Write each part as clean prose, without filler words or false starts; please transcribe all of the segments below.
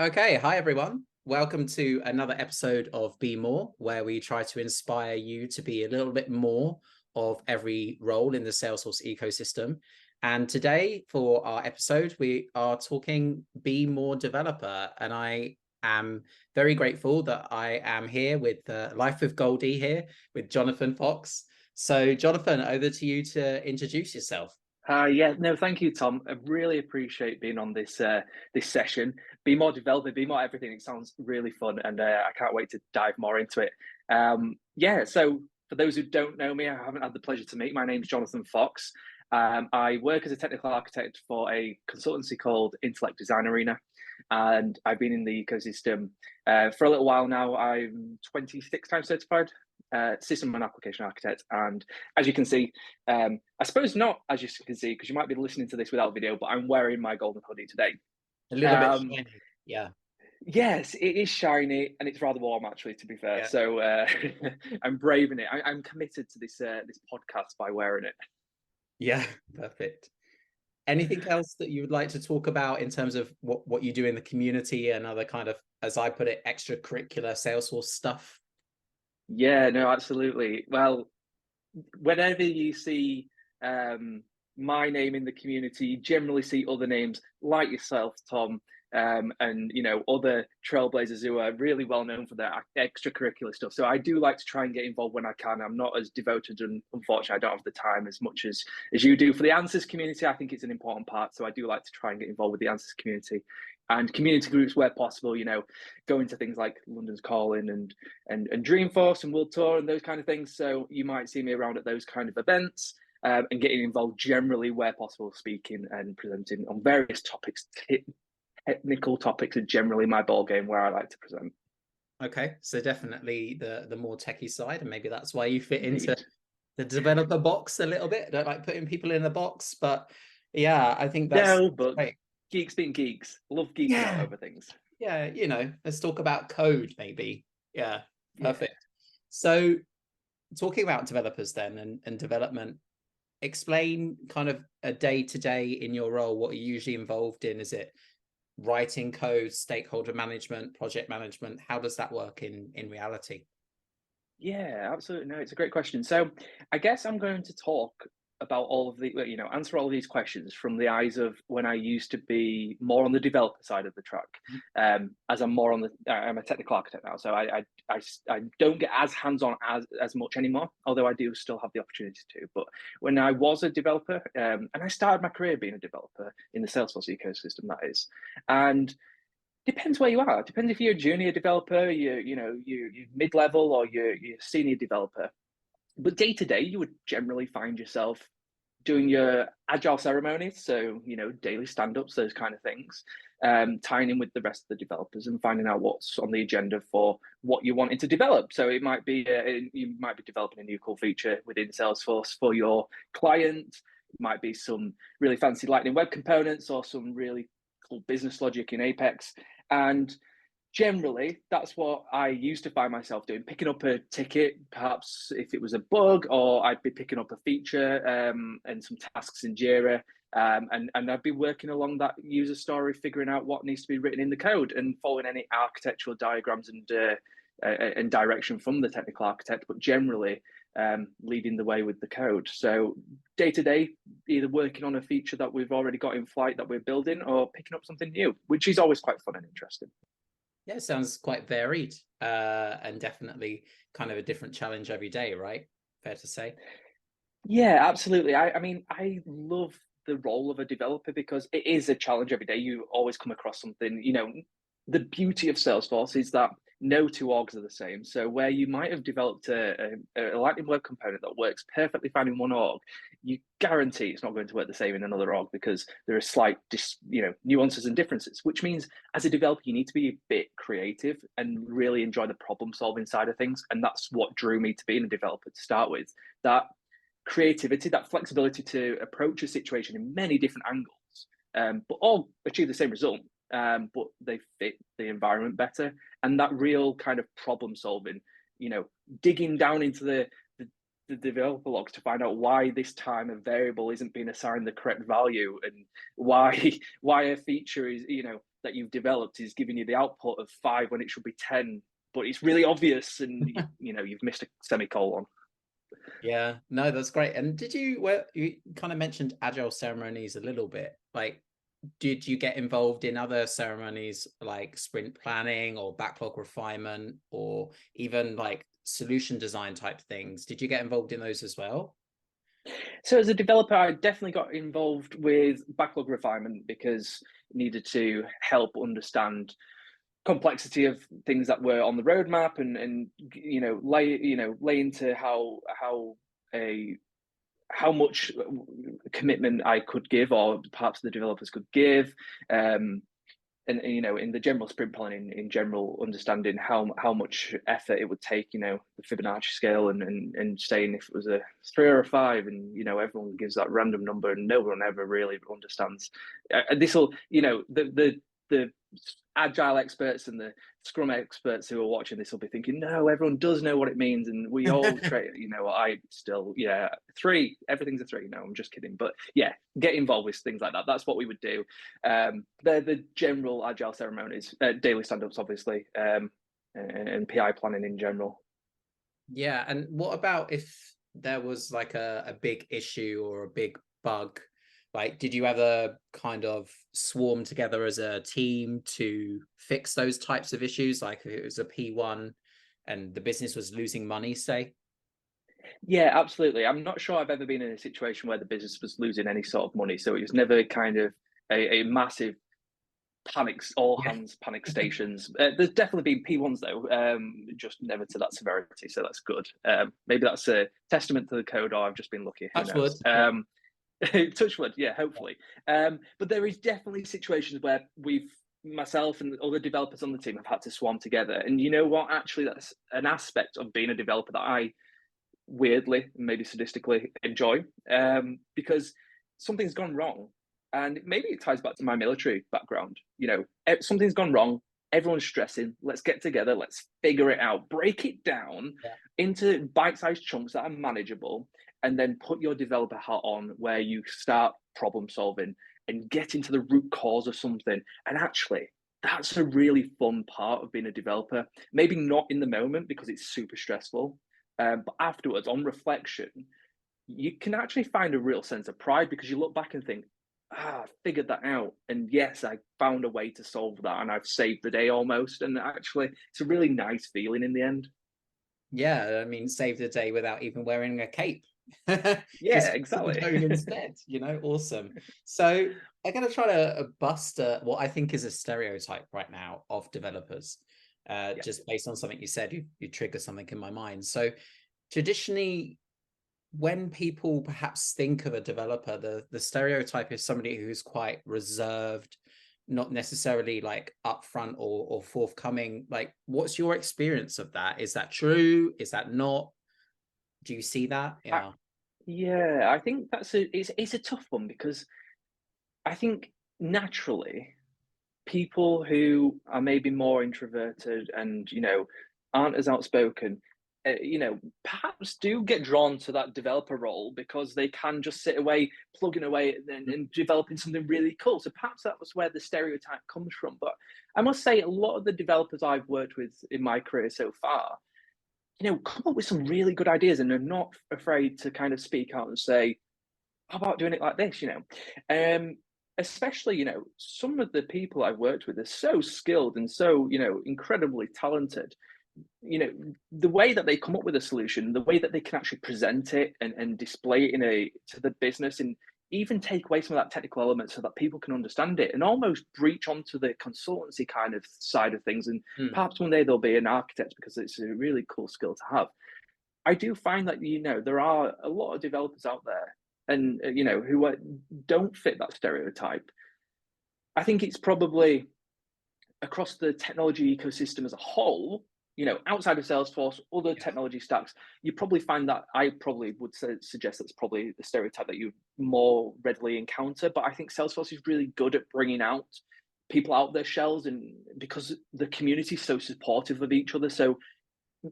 Okay, hi everyone. Welcome to another episode of Be More, where we try to inspire you to be a little bit more of every role in the Salesforce ecosystem. And today, for our episode, we are talking Be More Developer. And I am very grateful that I am here with Life with Goldie here with Jonathan Fox. So, Jonathan, over to you to introduce yourself. Thank you, Tom. I really appreciate being on this session. Be more developer, be more everything. It sounds really fun, and I can't wait to dive more into it. So for those who don't know me, I haven't had the pleasure to meet. My name's Jonathan Fox. I work as a technical architect for a consultancy called Intellect Design Arena, and I've been in the ecosystem for a little while now. I'm 26 times certified system and application architect. And as you can see, I suppose not as you can see, because you might be listening to this without video, but I'm wearing my golden hoodie today. A little bit shiny. Yeah. Yes, it is shiny and it's rather warm, actually, to be fair. Yeah. So I'm braving it. I'm committed to this podcast by wearing it. Yeah. Perfect. Anything else that you would like to talk about in terms of what you do in the community and other kind of, as I put it, extracurricular Salesforce stuff? Yeah, no, absolutely. Well, whenever you see my name in the community, you generally see other names like yourself, Tom, and other trailblazers who are really well known for their extracurricular stuff. So I do like to try and get involved when I can. I'm not as devoted, and unfortunately, I don't have the time as much as you do for the Answers community. I think it's an important part, so I do like to try and get involved with the Answers community and community groups where possible. Go into things like London's Calling and Dreamforce and World Tour and those kind of things. So you might see me around at those kind of events. And getting involved generally where possible, speaking and presenting on various topics. Technical topics are generally my ball game where I like to present. Okay, so definitely the more techie side, and maybe that's why you fit into Indeed. the developer box a little bit. I don't like putting people in a box, but yeah, I think that's No, but great. geeks being geeks. Love geeking out Yeah, over things. yeah, let's talk about code maybe. Yeah, Yeah. perfect. So talking about developers then and development, explain kind of a day to day in your role, what you're usually involved in. Is it writing code, stakeholder management, project management? How does that work in reality? Yeah, absolutely. No, it's a great question. So I guess I'm going to talk about all of the, answer all of these questions from the eyes of when I used to be more on the developer side of the track. As I'm more on I'm a technical architect now, so I don't get as hands on as much anymore. Although I do still have the opportunity to. But when I was a developer, and I started my career being a developer in the Salesforce ecosystem, that is, and depends where you are. It depends if you're a junior developer, you're mid-level, or you're a senior developer. But day to day, you would generally find yourself doing your Agile ceremonies, so daily stand-ups, those kind of things, tying in with the rest of the developers and finding out what's on the agenda for what you're wanting to develop. So it might be you might be developing a new cool feature within Salesforce for your client. It might be some really fancy Lightning Web Components or some really cool business logic in Apex. And generally, that's what I used to find myself doing, picking up a ticket, perhaps if it was a bug, or I'd be picking up a feature and some tasks in Jira. And I'd be working along that user story, figuring out what needs to be written in the code and following any architectural diagrams and direction from the technical architect, but generally leading the way with the code. So day to day, either working on a feature that we've already got in flight that we're building, or picking up something new, which is always quite fun and interesting. Yeah, it sounds quite varied, and definitely kind of a different challenge every day, right? Fair to say. Yeah, absolutely. I mean, I love the role of a developer because it is a challenge every day. You always come across something. The beauty of Salesforce is that no two orgs are the same. So where you might have developed a Lightning Web component that works perfectly fine in one org, you guarantee it's not going to work the same in another org because there are slight, nuances and differences. Which means, as a developer, you need to be a bit creative and really enjoy the problem solving side of things. And that's what drew me to being a developer to start with. That creativity, that flexibility to approach a situation in many different angles, but all achieve the same result, but they fit the environment better. And that real kind of problem solving, digging down into the developer logs to find out why this time a variable isn't being assigned the correct value and why a feature is that you've developed is giving you the output of 5 when it should be 10, but it's really obvious, and you've missed a semicolon. Yeah, no, that's great. And you kind of mentioned Agile ceremonies a little bit. Like, did you get involved in other ceremonies like sprint planning or backlog refinement or even like solution design type things? Did you get involved in those as well? So as a developer, I definitely got involved with backlog refinement because it needed to help understand complexity of things that were on the roadmap, and lay into how much commitment I could give, or perhaps the developers could give, and in the general sprint planning, in general understanding how much effort it would take, the Fibonacci scale, and saying if it was a 3 or a 5, and everyone gives that random number and no one ever really understands. This will, the agile experts and the scrum experts who are watching this will be thinking, no, everyone does know what it means, and we all I still, 3, everything's a 3. No, I'm just kidding. But yeah, get involved with things like that. That's what we would do. They're the general agile ceremonies, daily stand-ups obviously, and PI planning in general. Yeah, and what about if there was like a big issue or a big bug? Like, did you ever kind of swarm together as a team to fix those types of issues? Like if it was a P1 and the business was losing money, say? Yeah, absolutely. I'm not sure I've ever been in a situation where the business was losing any sort of money, so it was never kind of a massive panics, all Yeah. hands panic stations. There's definitely been P1s though, just never to that severity, so that's good. Maybe that's a testament to the code, or I've just been lucky, who Touch wood. knows. Touch wood, yeah, hopefully. But there is definitely situations where myself and other developers on the team have had to swarm together, and you know what, actually that's an aspect of being a developer that I weirdly, maybe sadistically, enjoy, because something's gone wrong. And maybe it ties back to my military background. Something's gone wrong. Everyone's stressing. Let's get together. Let's figure it out. Break it down Yeah. into bite-sized chunks that are manageable, and then put your developer hat on, where you start problem solving and get into the root cause of something. And actually, that's a really fun part of being a developer. Maybe not in the moment because it's super stressful, but afterwards, on reflection, you can actually find a real sense of pride, because you look back and think, I figured that out. And yes, I found a way to solve that, and I've saved the day almost. And actually, it's a really nice feeling in the end. Yeah, I mean, save the day without even wearing a cape. Yeah, Just put the exactly. tone instead, awesome. So I'm going to try to bust what I think is a stereotype right now of developers. Yeah. Just based on something you said, you trigger something in my mind. So traditionally, when people perhaps think of a developer, the stereotype is somebody who's quite reserved, not necessarily like upfront or forthcoming. Like, what's your experience of that? Is that true? Is that not? Do you see that? I, Yeah. yeah, I think it's a tough one, because I think naturally people who are maybe more introverted and aren't as outspoken, perhaps do get drawn to that developer role, because they can just sit away plugging away and developing something really cool. So perhaps that was where the stereotype comes from. But I must say, a lot of the developers I've worked with in my career so far, come up with some really good ideas, and are not afraid to kind of speak out and say, how about doing it like this? Especially, some of the people I've worked with are so skilled and so, incredibly talented. The way that they come up with a solution, the way that they can actually present it and display it to the business, and even take away some of that technical element so that people can understand it, and almost breach onto the consultancy kind of side of things. And perhaps one day they'll be an architect, because it's a really cool skill to have. I do find that, there are a lot of developers out there, and who don't fit that stereotype. I think it's probably across the technology ecosystem as a whole, outside of Salesforce, other technology stacks, you probably find that, I probably would suggest that's probably the stereotype that you more readily encounter. But I think Salesforce is really good at bringing out people out of their shells, and because the community is so supportive of each other. So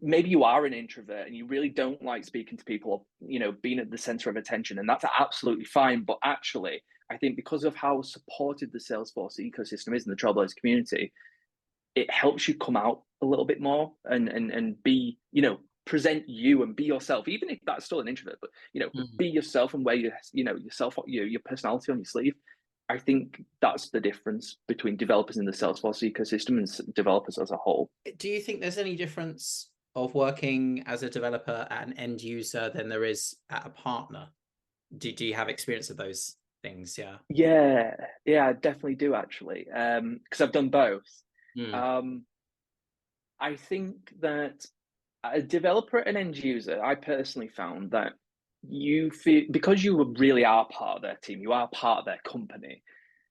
maybe you are an introvert and you really don't like speaking to people, or being at the center of attention, and that's absolutely fine. But actually, I think because of how supported the Salesforce ecosystem is in the Trailblazer community, it helps you come out a little bit more and be, present you and be yourself, even if that's still an introvert, but be yourself and wear yourself, your personality on your sleeve. I think that's the difference between developers in the Salesforce ecosystem and developers as a whole. Do you think there's any difference of working as a developer at an end user than there is at a partner? Do you have experience of those things? Yeah, I definitely do actually, because I've done both. I think that a developer and end user, I personally found that you feel, because you really are part of their team, you are part of their company.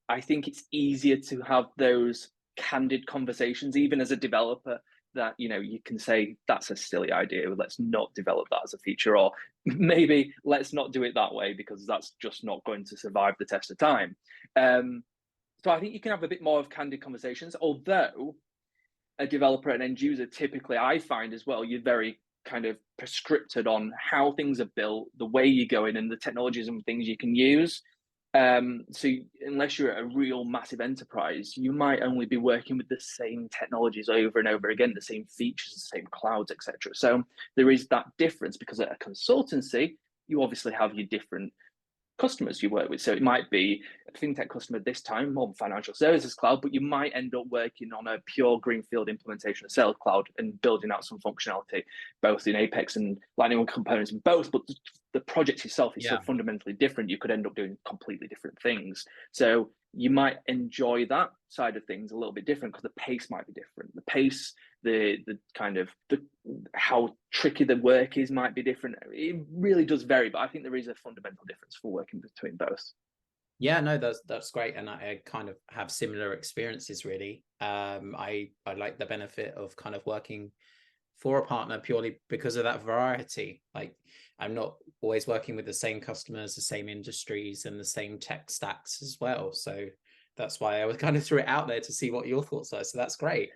I think it's easier to have those candid conversations, even as a developer, that you can say that's a silly idea, let's not develop that as a feature, or maybe let's not do it that way because that's just not going to survive the test of time. So I think you can have a bit more of candid conversations, although a developer and end user, typically I find as well, you're very kind of prescripted on how things are built, the way you go in, and the technologies and things you can use. So unless you're a real massive enterprise, you might only be working with the same technologies over and over again, the same features, the same clouds, etc. So there is that difference, because at a consultancy, you obviously have your different customers you work with. So it might be a fintech customer this time, more financial services cloud, but you might end up working on a pure greenfield implementation of Sales Cloud and building out some functionality, both in Apex and Lightning components in both. But the project itself is so fundamentally different. You could end up doing completely different things. So you might enjoy that side of things a little bit different, because the pace might be different. The pace, the kind of how tricky the work is might be different. It really does vary, but I think there is a fundamental difference for working between both. Yeah, no, that's great, and I kind of have similar experiences really. I like the benefit of kind of working for a partner purely because of that variety. Like, I'm not always working with the same customers, the same industries, and the same tech stacks as well. So that's why I was kind of threw it out there to see what your thoughts are. So that's great.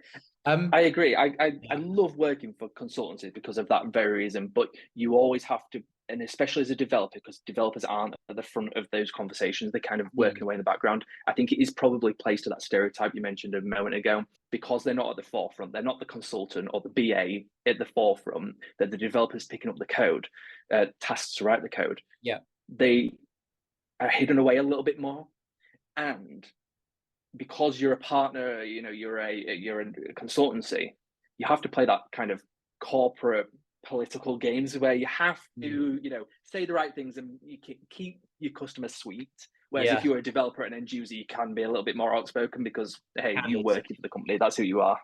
I agree. I love working for consultancies because of that very reason. But you always have to, and especially as a developer, because developers aren't at the front of those conversations, they're kind of working away in the background. I think it is probably placed to that stereotype you mentioned a moment ago, because they're not at the forefront. They're not the consultant or the BA at the forefront. That the developers picking up the code, tasks to write the code. Yeah, they are hidden away a little bit more, and because you're a partner, you're a consultancy, you have to play that kind of corporate political games where you have to, say the right things and you keep your customers sweet. Whereas if you're a developer and end user, you can be a little bit more outspoken because, hey, you're working for the company. That's who you are.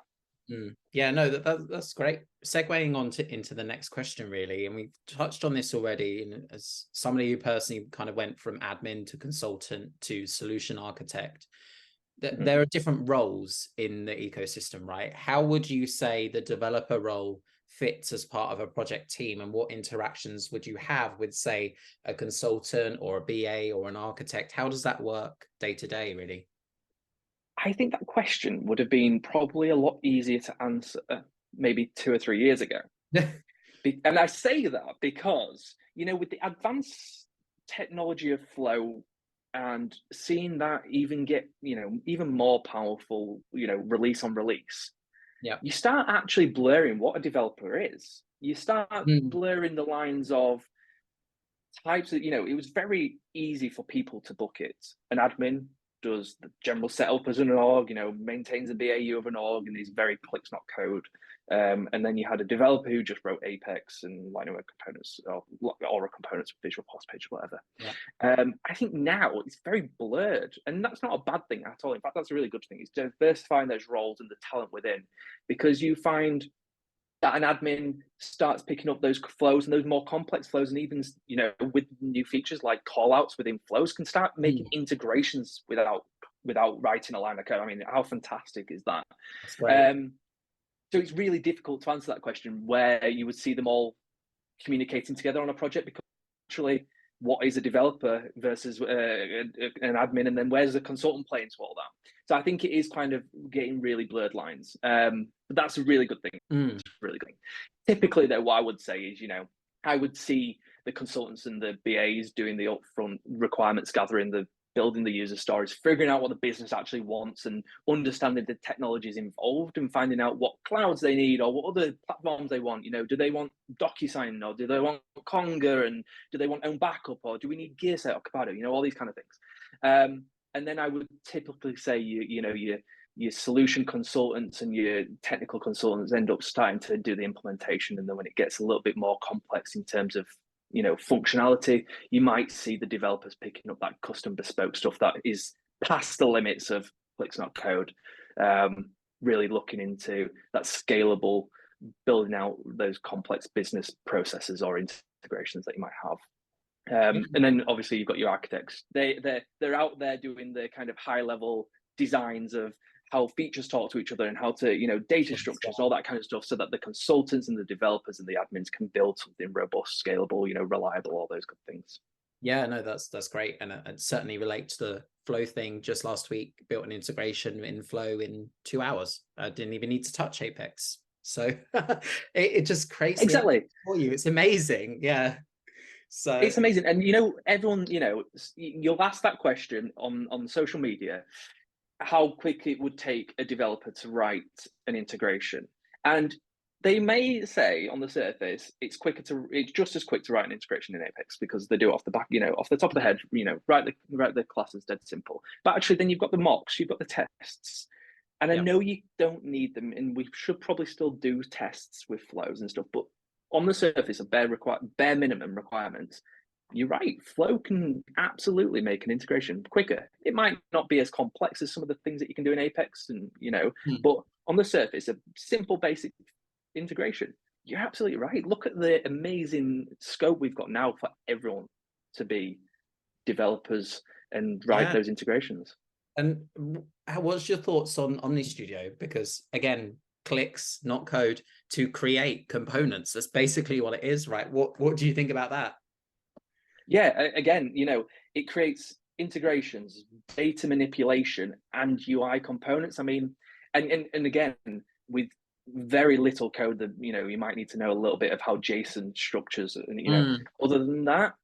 Yeah, no, that's great. Segueing on into the next question, really, and we've touched on this already. And as somebody who personally kind of went from admin to consultant to solution architect, there are different roles in the ecosystem, right? How would you say the developer role fits as part of a project team, and what interactions would you have with, say, a consultant or a BA or an architect? How does that work day to day, really? I think that question would have been probably a lot easier to answer maybe 2 or 3 years ago. And I say that because, with the advanced technology of Flow and seeing that even get, even more powerful, release on release, you start actually blurring what a developer is. You start blurring the lines of types of, it was very easy for people to bucket. An admin does the general setup as an org, maintains the BAU of an org, and is very clicks not code. And then you had a developer who just wrote Apex and Lightning Web Components, or Aura Components, Visual Post Page, whatever. I think now it's very blurred, and that's not a bad thing at all. In fact, that's a really good thing. It's diversifying those roles and the talent within, because you find that an admin starts picking up those flows and those more complex flows, and even with new features like callouts within flows, can start making integrations without writing a line of code. I mean, how fantastic is that? That's great. So it's really difficult to answer that question, where you would see them all communicating together on a project, because actually, what is a developer versus an admin, and then where's the consultant play into all that? So I think it is kind of getting really blurred lines, but that's a really good thing. It's a really good thing. Typically, though, what I would say is, I would see the consultants and the BAs doing the upfront requirements gathering, the building the user stories, figuring out what the business actually wants, and understanding the technologies involved, and finding out what clouds they need or what other platforms they want. Do they want DocuSign, or do they want Conga, and do they want own backup, or do we need Gearset or Capado? All these kind of things. And then I would typically say your solution consultants and your technical consultants end up starting to do the implementation. And then when it gets a little bit more complex in terms of functionality, you might see the developers picking up that custom bespoke stuff that is past the limits of clicks not code, really looking into that scalable, building out those complex business processes or integrations that you might have. And then obviously you've got your architects. They're out there doing the kind of high level designs of how features talk to each other and how to, data structures, all that kind of stuff, so that the consultants and the developers and the admins can build something robust, scalable, reliable, all those good things. Yeah, no, that's great. And it certainly relates to the Flow thing. Just last week, built an integration in Flow in 2 hours. I didn't even need to touch Apex. So it just creates Exactly for you. It's amazing. Yeah. So it's amazing. And everyone, you'll ask that question on social media, how quick it would take a developer to write an integration. And they may say on the surface, it's just as quick to write an integration in Apex because they do it off the back, off the top of the head, write the class is dead simple. But actually then you've got the mocks, you've got the tests. And I know you don't need them, and we should probably still do tests with flows and stuff, but on the surface of bare minimum requirements, you're right, Flow can absolutely make an integration quicker. It might not be as complex as some of the things that you can do in Apex, and but on the surface, a simple basic integration. You're absolutely right. Look at the amazing scope we've got now for everyone to be developers and write those integrations. And what's your thoughts on Omni Studio? Because again, clicks, not code, to create components. That's basically what it is, right? What do you think about that? Yeah, again, it creates integrations, data manipulation, and UI components. I mean, and again, with very little code that you might need to know a little bit of how JSON structures, and other than that,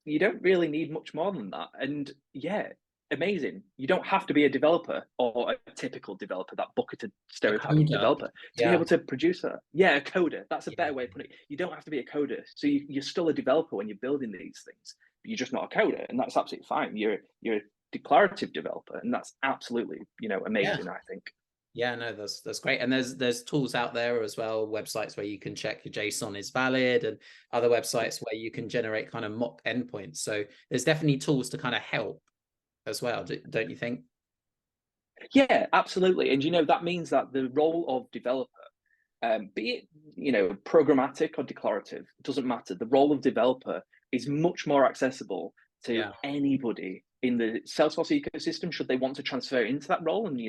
you don't really need much more than that. And yeah, amazing. You don't have to be a developer or a typical developer, that bucketed stereotype developer, to be able to produce that. Yeah, a coder. That's a better way of putting it. You don't have to be a coder. So you're still a developer when you're building these things, but you're just not a coder, and that's absolutely fine. You're a declarative developer, and that's absolutely amazing. I think. Yeah, no, that's great. And there's tools out there as well, websites where you can check your JSON is valid, and other websites where you can generate kind of mock endpoints. So there's definitely tools to kind of help as well, don't you think? Yeah, absolutely. And that means that the role of developer, be it programmatic or declarative, doesn't matter. The role of developer is much more accessible to anybody in the Salesforce ecosystem, should they want to transfer into that role and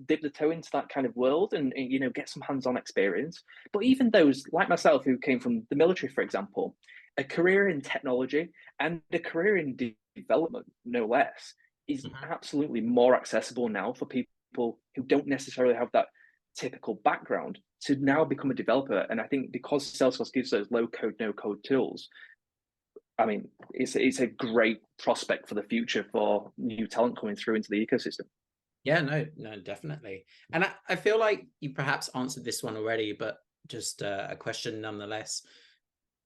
dip the toe into that kind of world and get some hands-on experience. But even those like myself who came from the military, for example, a career in technology and a career in development, no less, is absolutely more accessible now for people who don't necessarily have that typical background to now become a developer. And I think because Salesforce gives those low code, no code tools, I mean, it's a great prospect for the future for new talent coming through into the ecosystem. Yeah, no, definitely. And I feel like you perhaps answered this one already, but just a question nonetheless.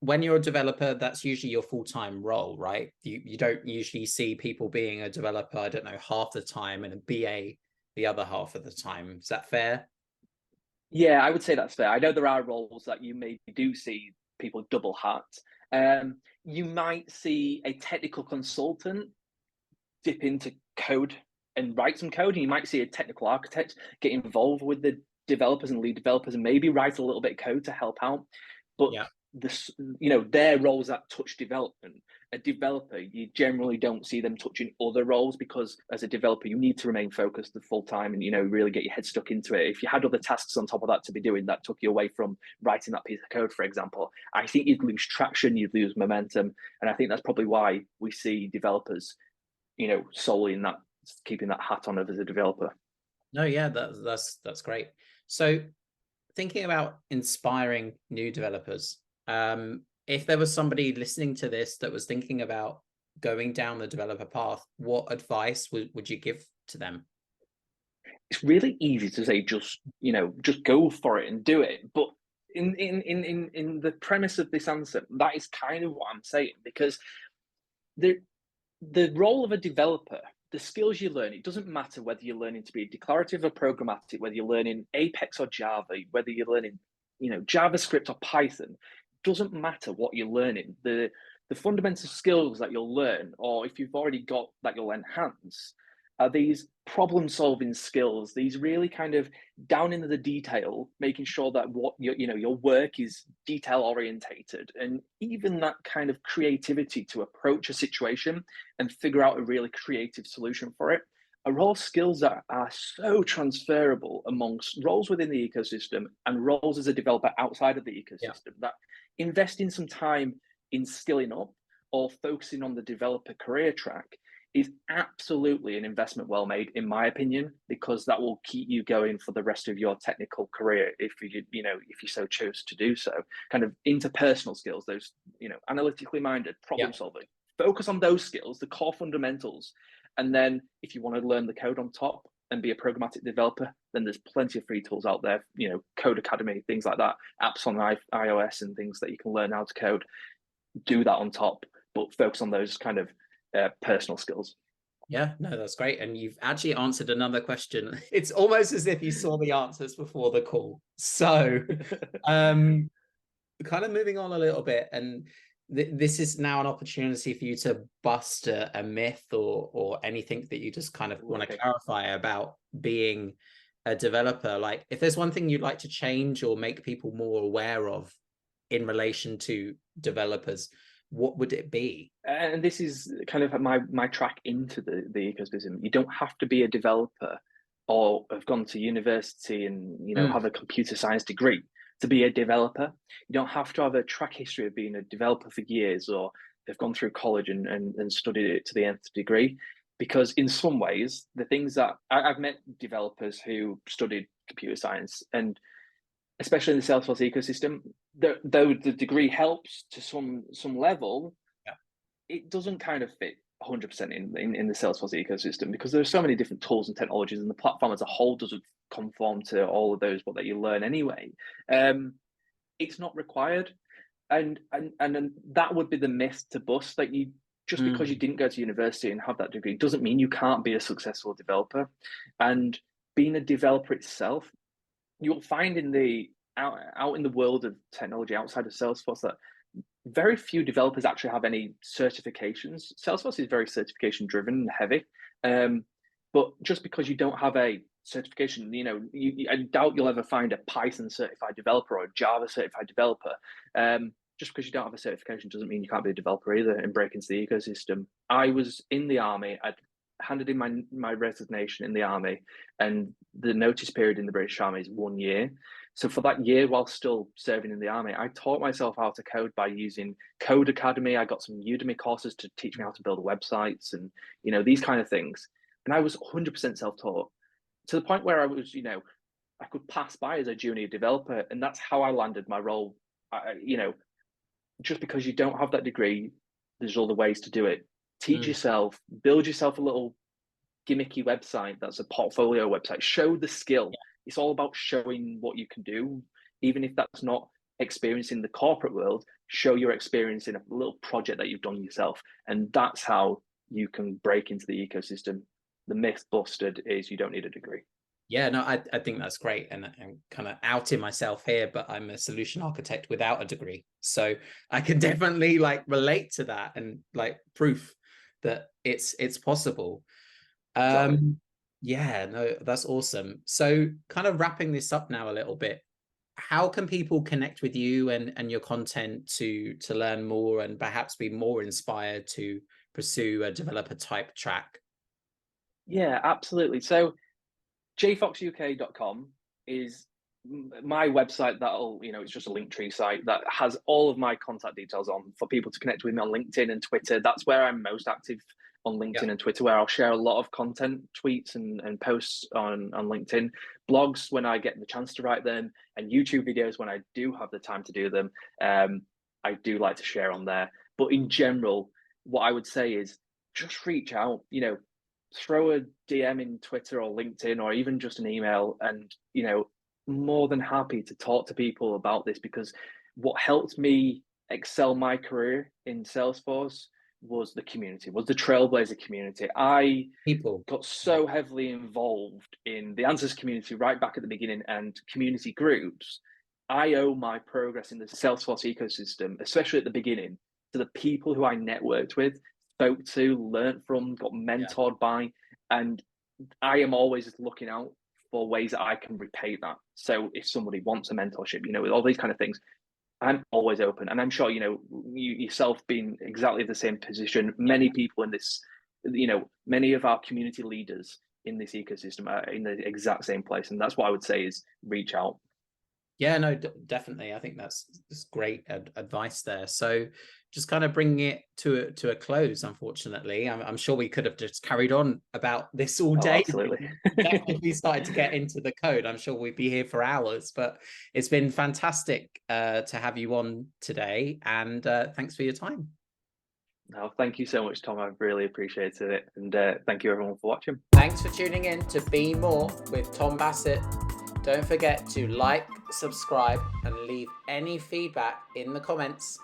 When you're a developer, that's usually your full-time role, right? You don't usually see people being a developer, I don't know, half the time, and a BA the other half of the time. Is that fair? Yeah, I would say that's fair. I know there are roles that you maybe do see people double hat. You might see a technical consultant dip into code and write some code, and you might see a technical architect get involved with the developers and lead developers and maybe write a little bit of code to help out. But their roles that touch development. A developer, you generally don't see them touching other roles, because as a developer, you need to remain focused the full time and really get your head stuck into it. If you had other tasks on top of that to be doing that took you away from writing that piece of code, for example, I think you'd lose traction, you'd lose momentum. And I think that's probably why we see developers, solely in that, keeping that hat on as a developer. No, yeah, that's great. So thinking about inspiring new developers, if there was somebody listening to this that was thinking about going down the developer path, what advice would you give to them? It's really easy to say just go for it and do it, but in the premise of this answer, that is kind of what I'm saying, because the the role of a developer, the skills you learn, it doesn't matter whether you're learning to be declarative or programmatic, whether you're learning Apex or Java, whether you're learning JavaScript or Python. It doesn't matter what you're learning. The fundamental skills that you'll learn, or if you've already got that, you'll enhance, are these problem solving skills, these really kind of down into the detail, making sure that what your work is detail orientated, and even that kind of creativity to approach a situation and figure out a really creative solution for it, are all skills that are so transferable amongst roles within the ecosystem and roles as a developer outside of the Yeah. ecosystem, that investing some time in skilling up or focusing on the developer career track is absolutely an investment well made, in my opinion, because that will keep you going for the rest of your technical career if if you so choose to do so. Kind of interpersonal skills, those analytically minded, Yeah. problem solving. Focus on those skills, the core fundamentals, and then if you want to learn the code on top and be a programmatic developer, then there's plenty of free tools out there. Code Academy, things like that, apps on iOS, and things that you can learn how to code. Do that on top, but focus on those kind of personal skills. Yeah, no, that's great. And you've actually answered another question. It's almost as if you saw the answers before the call. So, um, kind of moving on a little bit, and this is now an opportunity for you to bust a myth or anything that you just kind of want to clarify about being a developer. Like, if there's one thing you'd like to change or make people more aware of in relation to developers, what would it be? And this is kind of my track into the ecosystem. You don't have to be a developer or have gone to university and have a computer science degree to be a developer. You don't have to have a track history of being a developer for years, or have gone through college and studied it to the nth degree. Because in some ways, the things that I've met developers who studied computer science, and especially in the Salesforce ecosystem, though the degree helps to some level, Yeah. it doesn't kind of fit 100% in the Salesforce ecosystem, because there are so many different tools and technologies, and the platform as a whole doesn't conform to all of those, what that you learn anyway. It's not required, and that would be the myth to bust. That you just because you didn't go to university and have that degree doesn't mean you can't be a successful developer. And being a developer itself, you'll find in the out in the world of technology outside of Salesforce that very few developers actually have any certifications. Salesforce is very certification driven and heavy, but just because you don't have a certification, I doubt you'll ever find a Python certified developer or a Java certified developer. Just because you don't have a certification doesn't mean you can't be a developer either and break into the ecosystem. I was in the army. I'd handed in my resignation in the army, and the notice period in the British Army is 1 year. So for that year, while still serving in the army, I taught myself how to code by using Code Academy. I got some Udemy courses to teach me how to build websites and these kind of things. And I was 100% self-taught, to the point where I was, I could pass by as a junior developer, and that's how I landed my role. Just because you don't have that degree, there's other ways to do it. Teach yourself, build yourself a little gimmicky website that's a portfolio website. Show the skill. Yeah. It's all about showing what you can do, even if that's not experience in the corporate world. Show your experience in a little project that you've done yourself, and that's how you can break into the ecosystem. The myth busted is you don't need a degree. Yeah, no, I think that's great. And I'm kind of outing myself here, but I'm a solution architect without a degree. So I can definitely like relate to that and like proof that it's possible. Exactly. Yeah, no, that's awesome. So kind of wrapping this up now a little bit, how can people connect with you and your content to learn more and perhaps be more inspired to pursue a developer type track? Yeah, absolutely. So jfoxuk.com is my website. That'll it's just a link tree site that has all of my contact details on for people to connect with me on LinkedIn and Twitter. That's where I'm most active, on Yeah. LinkedIn and Twitter, where I'll share a lot of content, tweets and posts on LinkedIn, blogs when I get the chance to write them, and YouTube videos when I do have the time to do them. I do like to share on there, but in general, what I would say is just reach out, throw a DM in Twitter or LinkedIn or even just an email, and more than happy to talk to people about this, because what helped me excel my career in Salesforce was the community, was the Trailblazer community. I People. got Yeah. so heavily involved in the Answers community right back at the beginning and community groups. I owe my progress in the Salesforce ecosystem, especially at the beginning, to the people who I networked with, spoke to, learned from, got Yeah. mentored by, and I am always looking out for ways that I can repay that. So if somebody wants a mentorship, with all these kind of things, I'm always open. And I'm sure, you yourself being exactly the same position, many people in this, many of our community leaders in this ecosystem are in the exact same place. And that's what I would say is reach out. Yeah, no, definitely. I think that's great advice there. So, just kind of bringing it to a close. Unfortunately, I'm sure we could have just carried on about this all Oh, day. absolutely. Definitely, if we started to get into the code, I'm sure we'd be here for hours. But it's been fantastic to have you on today, and thanks for your time. No, thank you so much, Tom. I've really appreciated it. And thank you, everyone, for watching. Thanks for tuning in to Be More with Tom Bassett. Don't forget to like, subscribe, and leave any feedback in the comments.